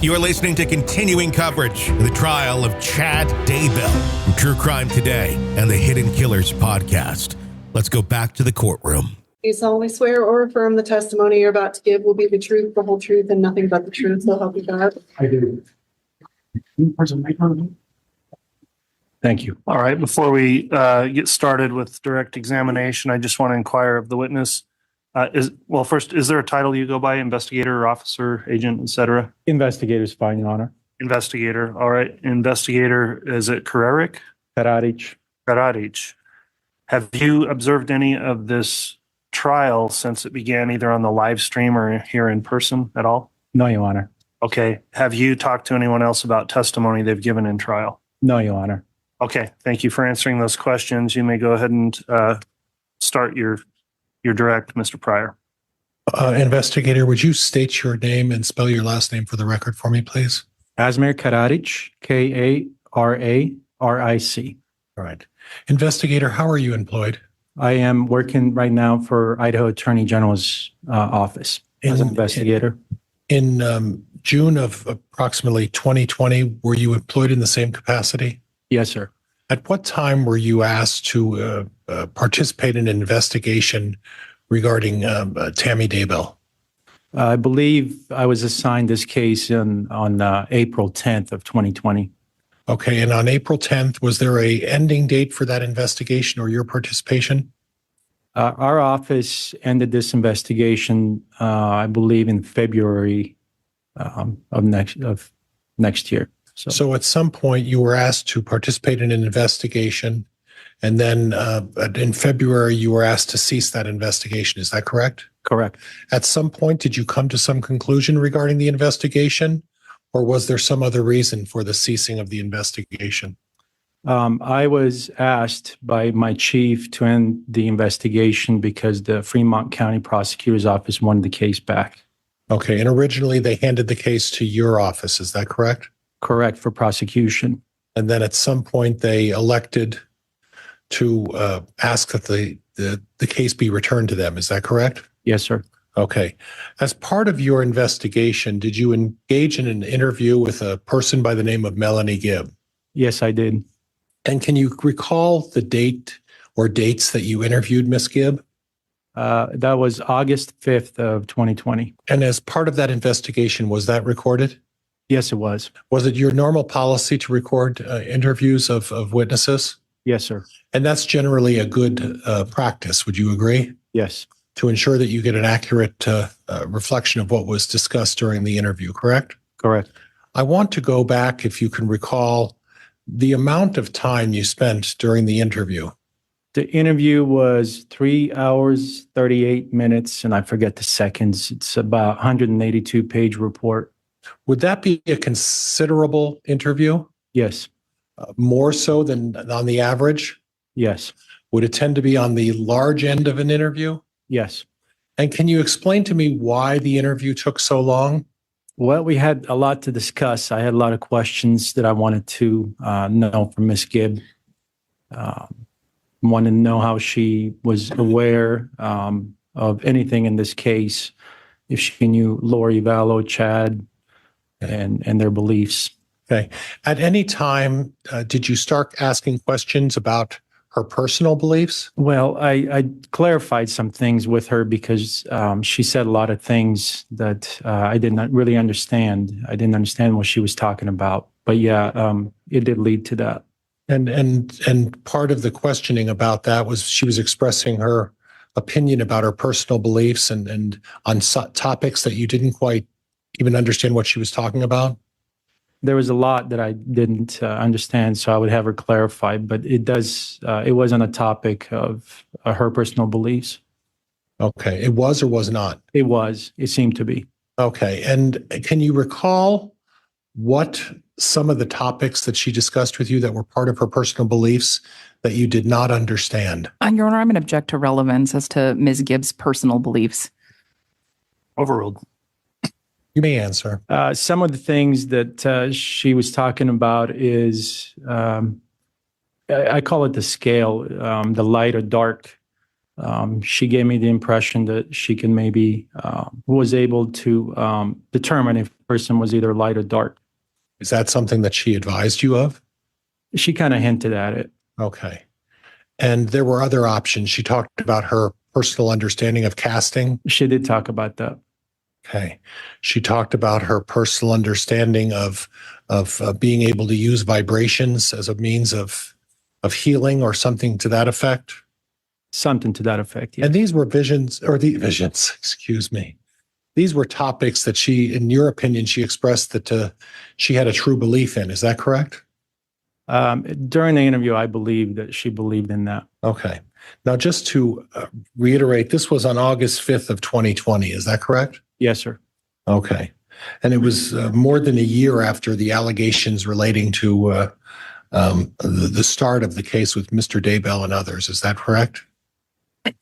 You are listening to continuing coverage of the trial of Chad Daybell from True Crime Today and the Hidden Killers podcast. Let's go back to the courtroom. Do you solemnly swear or affirm the testimony you're about to give will be the truth, the whole truth, and nothing but the truth? So help you God. I do. Thank you. All right. Before we get started with direct examination, I just want to inquire of the witness. First, is there a title you go by? Investigator, officer, agent, etc.? Investigators, fine, Your Honor. Investigator. All right. Investigator, is it Kararic? Kararic. Kararic. Have you observed any of this trial since it began, either on the live stream or here in person at all? No, Your Honor. Okay. Have you talked to anyone else about testimony they've given in trial? No, Your Honor. Okay. Thank you for answering those questions. You may go ahead and start your direct, Mr. Pryor. Investigator, would you state your name and spell your last name for the record for me, please? Asmer Kararic, Kararic. All right. Investigator, how are you employed? I am working right now for Idaho Attorney General's office as an investigator. In June of approximately 2020, were you employed in the same capacity? Yes, sir. At what time were you asked to participate in an investigation regarding Tammy Daybell? I believe I was assigned this case on April 10th of 2020. Okay, and on April 10th, was there a ending date for that investigation or your participation? Our office ended this investigation, I believe, in February of next year. So at some point, you were asked to participate in an investigation, and then in February, you were asked to cease that investigation. Is that correct? Correct. At some point, did you come to some conclusion regarding the investigation, or was there some other reason for the ceasing of the investigation? I was asked by my chief to end the investigation because the Fremont County Prosecutor's Office wanted the case back. Okay, and originally they handed the case to your office. Is that correct? Correct, for prosecution. And then at some point they elected to ask that the case be returned to them. Is that correct? Yes, sir. Okay. As part of your investigation, did you engage in an interview with a person by the name of Melanie Gibb? Yes, I did. And can you recall the date or dates that you interviewed Miss Gibb? That was August 5th of 2020. And as part of that investigation, was that recorded? Yes, it was. Was it your normal policy to record interviews of witnesses? Yes, sir. And that's generally a good practice. Would you agree? Yes. To ensure that you get an accurate reflection of what was discussed during the interview, correct? Correct. I want to go back, if you can recall, the amount of time you spent during the interview. The interview was 3 hours, 38 minutes, and I forget the seconds. It's about 182-page report. Would that be a considerable interview? Yes. More so than on the average? Yes. Would it tend to be on the large end of an interview? Yes. And can you explain to me why the interview took so long? Well, we had a lot to discuss. I had a lot of questions that I wanted to know from Ms. Gibb. Wanted to know how she was aware of anything in this case, if she knew Lori, Vallow, Chad, and their beliefs. Okay. At any time, did you start asking questions about her personal beliefs? Well, I clarified some things with her because she said a lot of things that I did not really understand. I didn't understand what she was talking about. But yeah, it did lead to that. And part of the questioning about that was she was expressing her opinion about her personal beliefs and on topics that you didn't quite even understand what she was talking about? There was a lot that I didn't understand, so I would have her clarify, but it was on a topic of her personal beliefs. Okay. It was or was not? It was. It seemed to be. Okay. And can you recall what some of the topics that she discussed with you that were part of her personal beliefs that you did not understand? Your Honor, I'm going to object to relevance as to Ms. Gibbs' personal beliefs. Overruled. You may answer. Some of the things that she was talking about is, I call it the scale, the light or dark She gave me the impression that she can maybe was able to determine if a person was either light or dark. Is that something that she advised you of? She kind of hinted at it. Okay. And there were other options. She talked about her personal understanding of casting. She did talk about that. Okay. She talked about her personal understanding of being able to use vibrations as a means of healing or something to that effect. Something to that effect. Yeah. And these were visions, excuse me. These were topics that she, in your opinion, she expressed that she had a true belief in. Is that correct? During the interview, I believe that she believed in that. Okay. Now, just to reiterate, this was on August 5th of 2020. Is that correct? Yes, sir. Okay. And it was more than a year after the allegations relating to the start of the case with Mr. Daybell and others. Is that correct?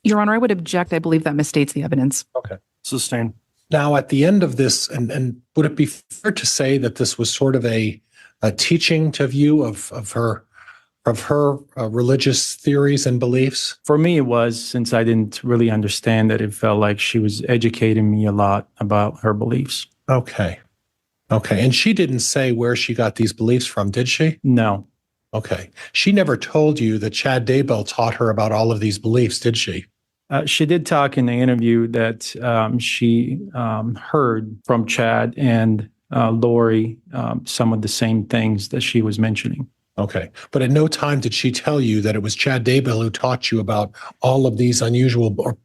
Your Honor, I would object. I believe that misstates the evidence. Okay. Sustained. Now, at the end of this, and would it be fair to say that this was sort of a teaching to you of her religious theories and beliefs? For me, it was, since I didn't really understand it, it felt like she was educating me a lot about her beliefs. Okay. Okay. And she didn't say where she got these beliefs from, did she? No. Okay. She never told you that Chad Daybell taught her about all of these beliefs, did she? She did talk in the interview that she heard from Chad and Lori some of the same things that she was mentioning. Okay. But at no time did she tell you that it was Chad Daybell who taught you about all of these unusual,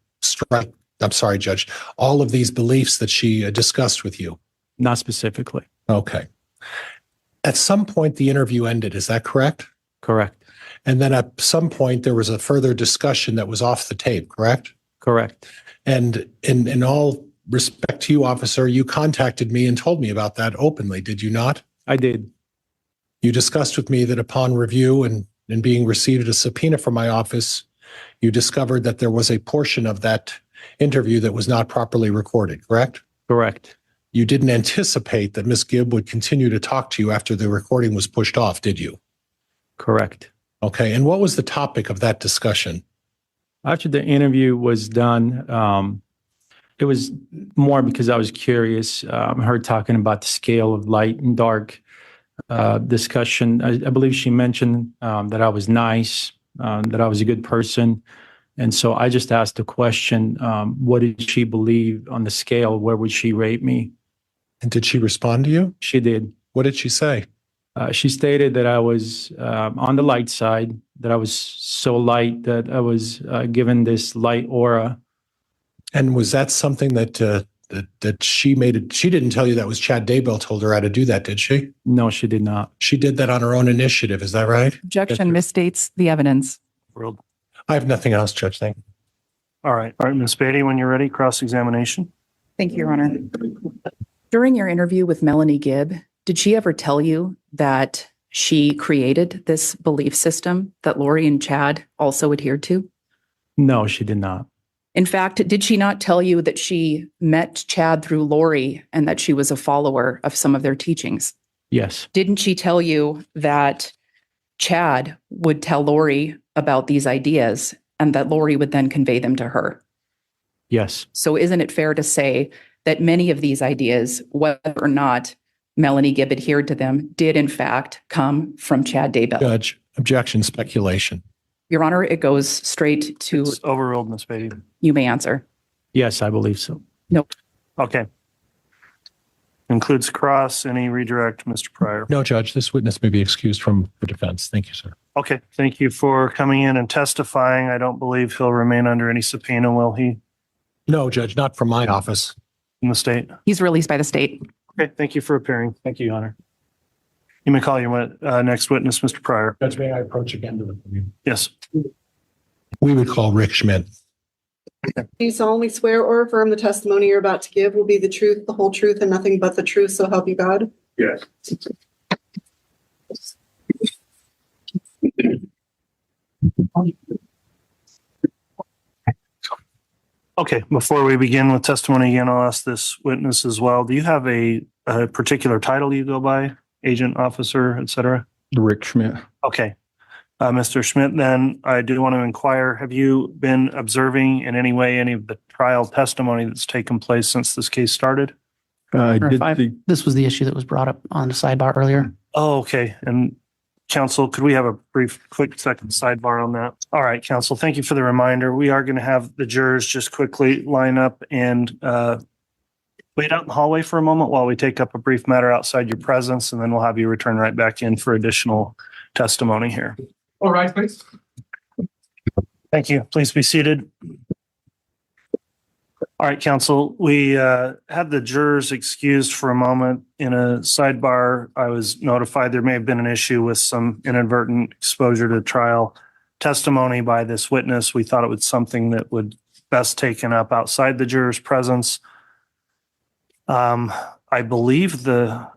Judge, all of these beliefs that she discussed with you? Not specifically. Okay. At some point, the interview ended. Is that correct? Correct. And then at some point, there was a further discussion that was off the tape, correct? Correct. And in all respect to you, officer, you contacted me and told me about that openly, did you not? I did. You discussed with me that upon review and being received a subpoena from my office, you discovered that there was a portion of that interview that was not properly recorded, correct? Correct. You didn't anticipate that Ms. Gibb would continue to talk to you after the recording was pushed off, did you? Correct. Okay. And what was the topic of that discussion? After the interview was done, it was more because I was curious. Her talking about the scale of light and dark discussion. I believe she mentioned that I was nice, that I was a good person. And so I just asked the question, what did she believe on the scale? Where would she rate me? And did she respond to you? She did. What did she say? She stated that I was on the light side, that I was so light that I was given this light aura. And was that something that she made it? She didn't tell you that was Chad Daybell told her how to do that, did she? No, she did not. She did that on her own initiative. Is that right? Objection misstates the evidence. World. I have nothing else, Judge. Thank you. All right. All right, Ms. Beatty, when you're ready, cross-examination. Thank you, Your Honor. During your interview with Melanie Gibb, did she ever tell you that she created this belief system that Lori and Chad also adhered to? No, she did not. In fact, did she not tell you that she met Chad through Lori and that she was a follower of some of their teachings? Yes. Didn't she tell you that Chad would tell Lori about these ideas and that Lori would then convey them to her? Yes. So isn't it fair to say that many of these ideas, whether or not Melanie Gibb adhered to them, did in fact come from Chad Daybell? Judge, objection, speculation. Your Honor, it goes straight to, It's overruled, Ms. Beatty. you may answer. Yes, I believe so. Okay. Includes cross. Any redirect, Mr. Pryor? No, Judge, this witness may be excused from the defense. Thank you, sir. Okay. Thank you for coming in and testifying. I don't believe he'll remain under any subpoena, will he, No, Judge, not from my office. in the state? He's released by the state. Okay. Thank you for appearing. Thank you, Your Honor. You may call your next witness, Mr. Pryor. Judge, may I approach again to the podium? Yes. We would call Rick Schmidt. Do you solemnly swear or affirm the testimony you're about to give will be the truth, the whole truth, and nothing but the truth, so help you God? Yes. Okay. Before we begin with testimony again, I'll ask this witness as well. Do you have a particular title you go by? Agent, officer, et cetera? Rick Schmidt. Okay. Mr. Schmidt, then I do want to inquire, have you been observing in any way any of the trial testimony that's taken place since this case started? This was the issue that was brought up on the sidebar earlier. Oh, okay. And counsel, could we have a quick second sidebar on that? All right, counsel, thank you for the reminder. We are going to have the jurors just quickly line up and wait out in the hallway for a moment while we take up a brief matter outside your presence, and then we'll have you return right back in for additional testimony here. All right, please. Thank you. Please be seated. All right, counsel, we had the jurors excused for a moment. In a sidebar, I was notified there may have been an issue with some inadvertent exposure to trial testimony by this witness. We thought it was something that would best taken up outside the jurors' presence. I believe the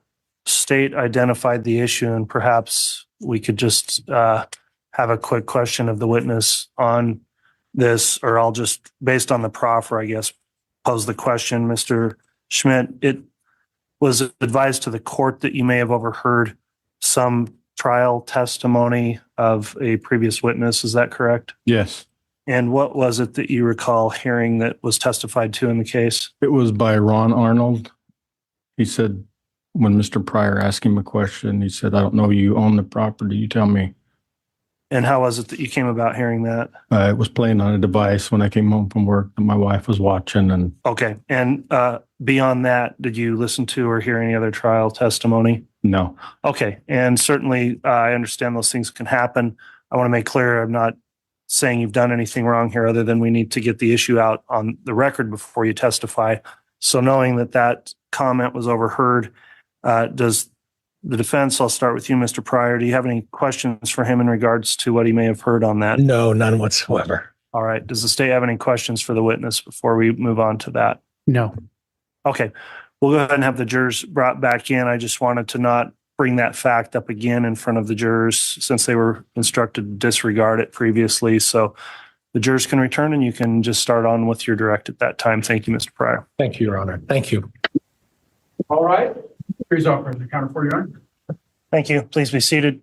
state identified the issue, and perhaps we could just have a quick question of the witness on this, or I'll just, based on the proffer, I guess, pose the question. Mr. Schmidt, it was advised to the court that you may have overheard some trial testimony of a previous witness. Is that correct? Yes. And what was it that you recall hearing that was testified to in the case? It was by Ron Arnold. He said, when Mr. Pryor asked him a question, he said, I don't know, you own the property, you tell me. And how was it that you came about hearing that? It was playing on a device when I came home from work that my wife was watching. And Okay. And beyond that, did you listen to or hear any other trial testimony? no, Okay. And certainly I understand those things can happen. I want to make clear I'm not saying you've done anything wrong here other than we need to get the issue out on the record before you testify. So knowing that that comment was overheard, does the defense, I'll start with you, Mr. Pryor, do you have any questions for him in regards to what he may have heard on that? No, none whatsoever. All right. Does the state have any questions for the witness before we move on to that? No. Okay. We'll go ahead and have the jurors brought back in. I just wanted to not bring that fact up again in front of the jurors since they were instructed to disregard it previously. So the jurors can return and you can just start on with your direct at that time. Thank you, Mr. Pryor. Thank you, Your Honor. Thank you. All right. Here's our the counter for you, Your Honor. Thank you. Please be seated.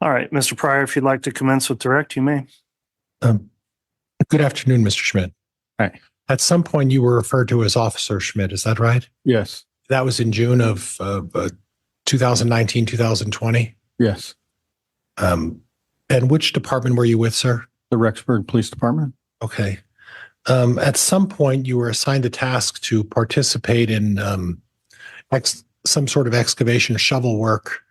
All right, Mr. Pryor, if you'd like to commence with direct, you may. Good afternoon, Mr. Schmidt. Hi. At some point, you were referred to as Officer Schmidt. Is that right? yes, That was in June of 2019, 2020. yes. And which department were you with, sir? The Rexburg Police Department. Okay. At some point, you were assigned a task to participate in some sort of excavation or shovel work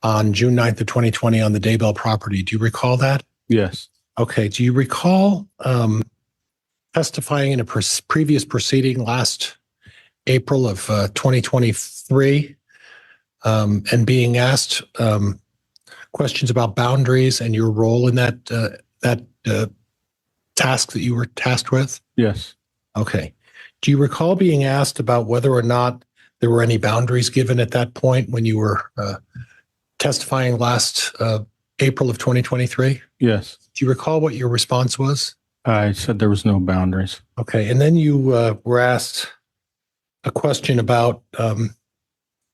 on June 9th of 2020 on the Daybell property. Do you recall that? Yes, Okay. Do you recall testifying in a previous proceeding last April of 2023 and being asked questions about boundaries and your role in that task that you were tasked with? yes, Okay. Do you recall being asked about whether or not there were any boundaries given at that point when you were testifying last April of 2023? yes. Do you recall what your response was? I said there was no boundaries. Okay. And then you were asked a question about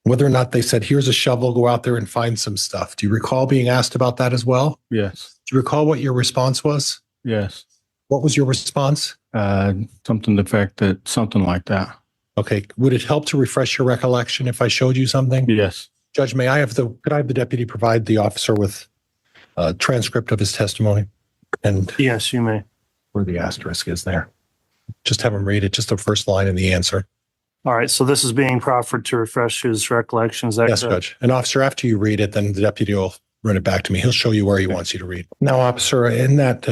whether or not they said, here's a shovel, go out there and find some stuff. Do you recall being asked about that as well? Yes, Do you recall what your response was? yes. What was your response? Something to the effect that something like that. Okay. Would it help to refresh your recollection if I showed you something? Yes, Judge, could I have the deputy provide the officer with a transcript of his testimony and Yes, you may. where the asterisk is there? Just have him read it, just the first line and the answer. All right. So this is being proffered to refresh his recollection. Is that Yes, correct? Judge. And officer, after you read it, then the deputy will run it back to me. He'll show you where he wants you to read. Now, officer, in that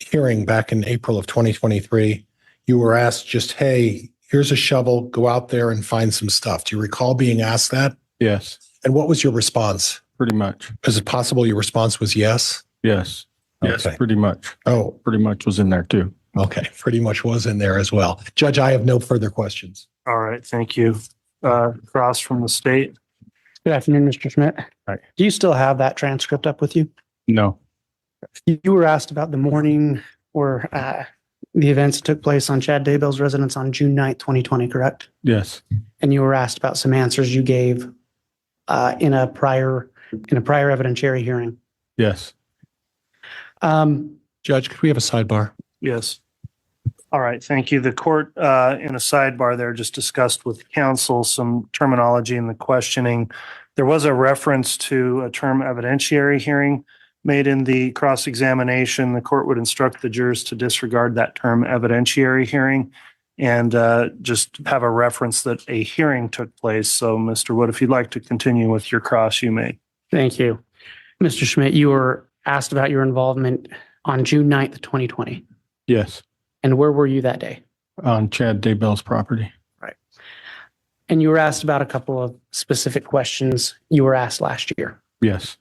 hearing back in April of 2023, you were asked just, hey, here's a shovel, go out there and find some stuff. Do you recall being asked that? yes, And what was your response? pretty much. Is it possible your response was yes? Yes, yes, Okay. pretty much. Oh, Pretty much was in there too. okay. Pretty much was in there as well. Judge, I have no further questions. All right. Thank you. Cross from the state. Good afternoon, Mr. Schmidt. Hi. Do you still have that transcript up with you? No, You were asked about the morning or the events that took place on Chad Daybell's residence on June 9th, 2020, correct? yes, And you were asked about some answers you gave in a prior evidentiary hearing. Yes. Judge, could we have a sidebar? Yes. All right, thank you. The court, in a sidebar there, just discussed with counsel some terminology in the questioning. There was a reference to a term evidentiary hearing made in the cross-examination. The court would instruct the jurors to disregard that term evidentiary hearing and just have a reference that a hearing took place. So, Mr. Wood, if you'd like to continue with your cross, you may. Thank you. Mr. Schmidt, you were asked about your involvement on June 9th, 2020. Yes. And where were you that day? On Chad Daybell's property. Right. And you were asked about a couple of specific questions you were asked last year. Yes.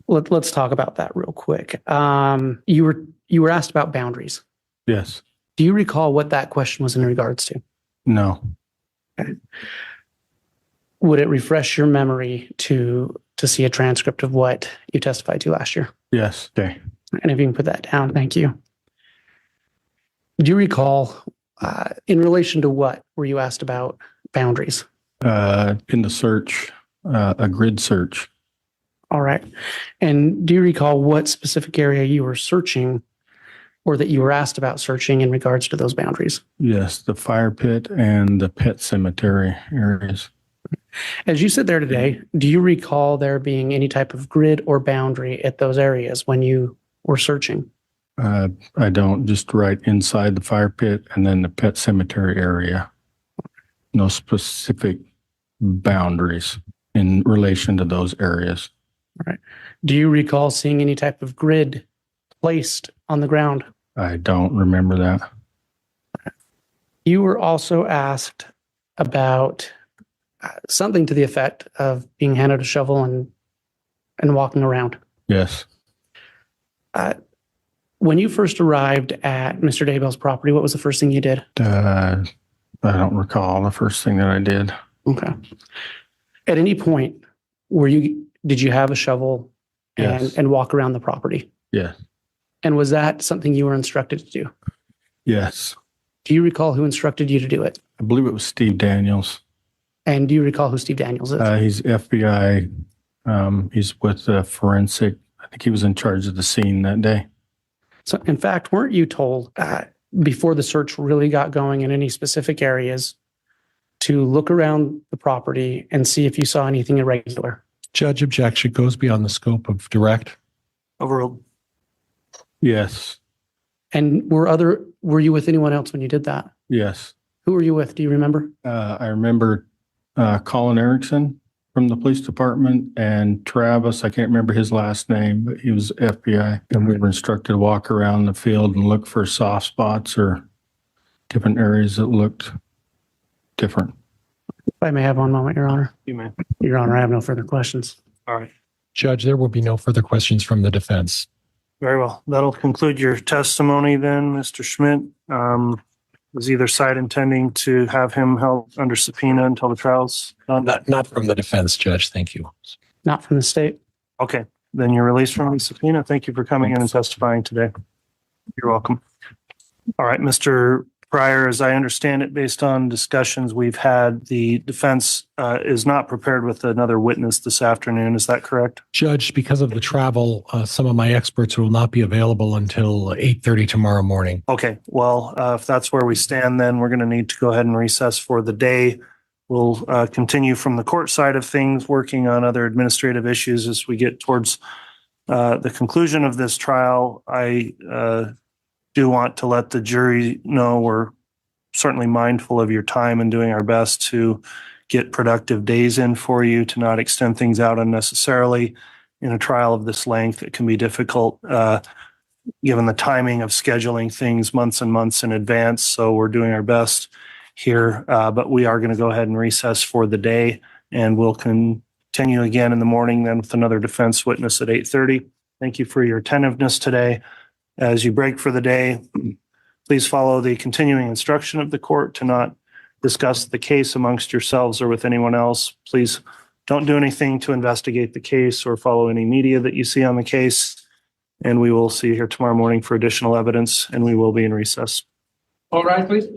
Let's talk about that real quick. You were asked about boundaries. Yes. Do you recall what that question was in regards to? No. Okay. Would it refresh your memory to see a transcript of what you testified to last year? Yes. Okay. And if you can put that down, thank you. Do you recall, in relation to what were you asked about boundaries? In the search, a grid search. All right. And do you recall what specific area you were searching or that you were asked about searching in regards to those boundaries? Yes, the fire pit and the pet cemetery areas. As you sit there today, do you recall there being any type of grid or boundary at those areas when you were searching? I don't, just right inside the fire pit and then the pet cemetery area. No specific boundaries in relation to those areas. All right. Do you recall seeing any type of grid placed on the ground? I don't remember that. You were also asked about something to the effect of being handed a shovel and walking around. Yes. When you first arrived at Mr. Daybell's property, what was the first thing you did? I don't recall the first thing that I did. Okay. At any point, did you have a shovel Yes. and walk around the property? Yes. And was that something you were instructed to do? Yes. Do you recall who instructed you to do it? I believe it was Steve Daniels. And do you recall who Steve Daniels is? He's FBI. He's with forensic. I think he was in charge of the scene that day. So, in fact, weren't you told before the search really got going in any specific areas to look around the property and see if you saw anything irregular? Judge, objection goes beyond the scope of direct. Overruled. Yes. And were you with anyone else when you did that? Yes. Who were you with? Do you remember? I remember Colin Erickson from the police department and Travis. I can't remember his last name, but he was FBI. And we were instructed to walk around the field and look for soft spots or different areas that looked different. If I may have one moment, Your Honor. You may. Your Honor, I have no further questions. All right. Judge, there will be no further questions from the defense. Very well. That'll conclude your testimony then, Mr. Schmidt. Was either side intending to have him held under subpoena until the trial's done? Not from the defense, Judge. Thank you. Not from the state. Okay, then you're released from the subpoena. Thank you for coming in and testifying today. You're welcome. All right, Mr. Pryor, as I understand it, based on discussions we've had, the defense is not prepared with another witness this afternoon. Is that correct? Judge, because of the travel, some of my experts will not be available until 8:30 tomorrow morning. Okay, well, if that's where we stand, then we're going to need to go ahead and recess for the day. We'll continue from the court side of things, working on other administrative issues as we get towards the conclusion of this trial. I do want to let the jury know we're certainly mindful of your time and doing our best to get productive days in for you, to not extend things out unnecessarily. In a trial of this length, it can be difficult given the timing of scheduling things months and months in advance. So we're doing our best here, but we are going to go ahead and recess for the day, and we'll continue again in the morning then with another defense witness at 8:30. Thank you for your attentiveness today. As you break for the day, please follow the continuing instruction of the court to not discuss the case amongst yourselves or with anyone else. Please don't do anything to investigate the case or follow any media that you see on the case. And we will see you here tomorrow morning for additional evidence, and we will be in recess. All right, please.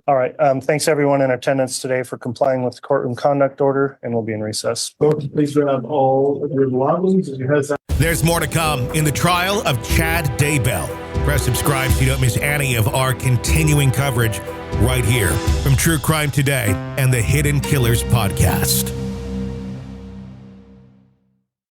All right. Thanks everyone in attendance today for complying with the courtroom conduct order, and we'll be in recess. Folks, please grab all of your belongings as you head out. There's more to come in the trial of Chad Daybell. Press subscribe so you don't miss any of our continuing coverage right here from True Crime Today and the Hidden Killers podcast.